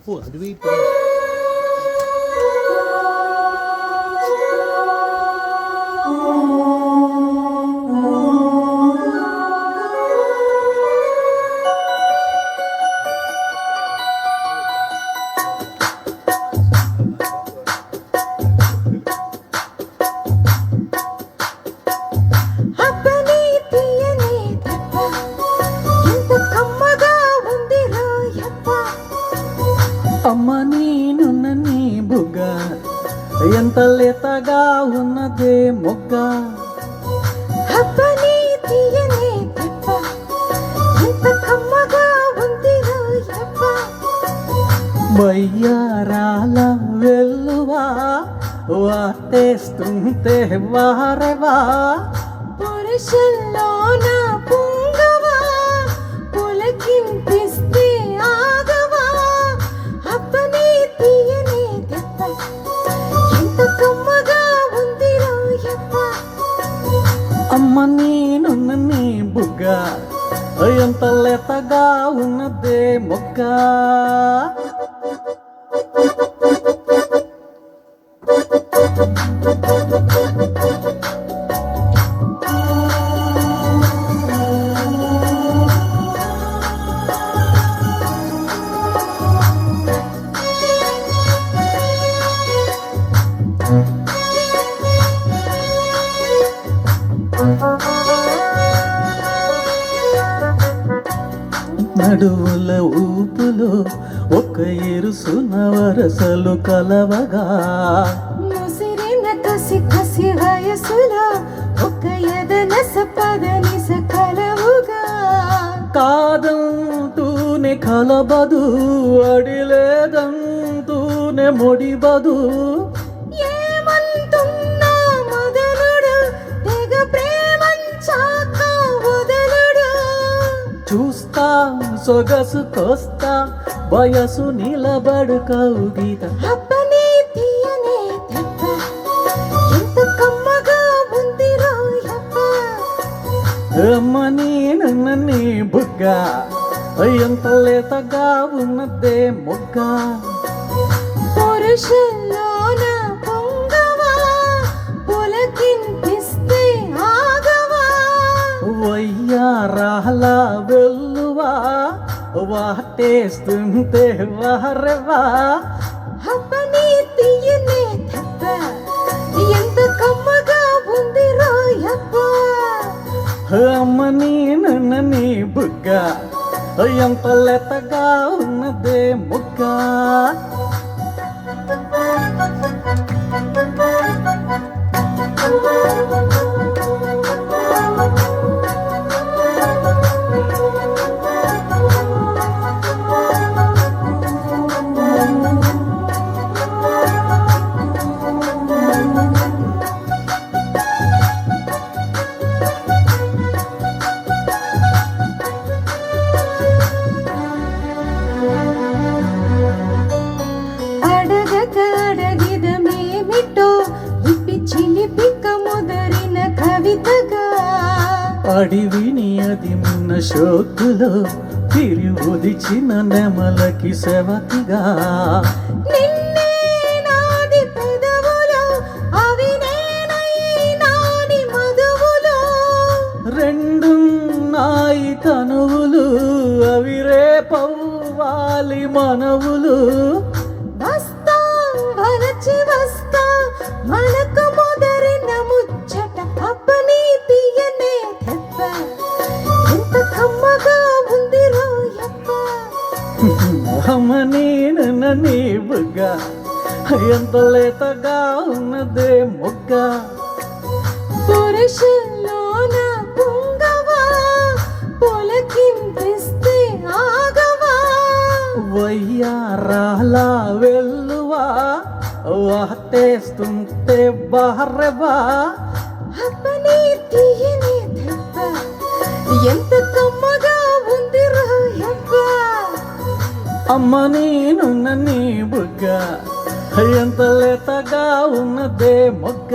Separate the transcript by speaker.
Speaker 1: ఓ అటువైపు అమ్మ నేనున్న నీ బుగ్గ ఎంత లేతగా ఉన్నదే మొగ్గ వయ్యారాల వెల్లువా వాటేస్తుంటే వారవా
Speaker 2: పురుషుల్లోన పుంగవా పులకింపిస్తే ఆగవా అప్పని తీయని దెబ్బ ఎంత కమ్మగా ఉంది రోయప్ప
Speaker 1: అమ్మ నేనున్న నీ బుగ్గ ఎంత లేతగా ఉన్నదే మొగ్గ నడువుల ఊపులు ఒక ఇరుసున వరసలు కలవగా
Speaker 2: ముసిరిన కసి కసి వయసులో ఒక ఎదనస పదనిస కలవుగా
Speaker 1: కాదంటూనే కలబదు అడిలేదంటూనే మొడిబదు
Speaker 2: ఏమంటున్నా మొదలుడు తెగ ప్రేమంచాక వదలుడు
Speaker 1: చూస్తా సొగసు కోస్తా వయసు నిలబడు కౌగిట
Speaker 2: అప్పని తీయనే దెబ్బ ఎంత కమ్మగా ఉంది రోయప్ప
Speaker 1: అమ్మ నేనున్న నీ బుగ్గ ఎంత లేతగా ఉన్నదే మొగ్గ
Speaker 2: పురుషుల్లోన పొంగవా పులకింపిస్తే ఆగవా
Speaker 1: వయ్యారాల వెల్లువా వాటేస్తుంటే వారవా
Speaker 2: అప్పని తీయనే దెబ్బ ఎంత కమ్మగా ఉంది రోయప్ప
Speaker 1: అమ్మ నేనున్న నీ బుగ్గ ఎంత లేతగా ఉన్నదే మొగ్గ
Speaker 2: అడగదగిదమేమిటో లిపి చిలిపిక ముదరిన కవితగా
Speaker 1: అడివిని అది మున్న షోకులో తిరిగిచిన నెమలకి సెవతిగా
Speaker 2: నిన్నే నాది పెదవులో అవి నేనై నాని మధువులో
Speaker 1: రెండున్నాయి కనువులు అవి రేపవ్వాలి మనవులు
Speaker 2: వస్తా వలచి వస్తా మనకు ముదరిన ముచ్చట అప్పని తీయనే దెబ్బ ఎంత కమ్మగా ఉంది రోయప్ప
Speaker 1: అమ్మ నేనున్న నీ బుగ్గ ఎంత లేతగా ఉన్నదే మొగ్గ
Speaker 2: పురుషుల్లోన పుంగవా పులకింపిస్తే ఆగవా
Speaker 1: వయ్యారాల వెల్లువా వాటేస్తుంటే బారవా
Speaker 2: అప్పని తీయని దెబ్బ ఎంత కమ్మగా ఉంది రోయప్ప
Speaker 1: అమ్మ నేనున్న నీ బుగ్గ ఎంత లేతగా ఉన్నదే మొగ్గ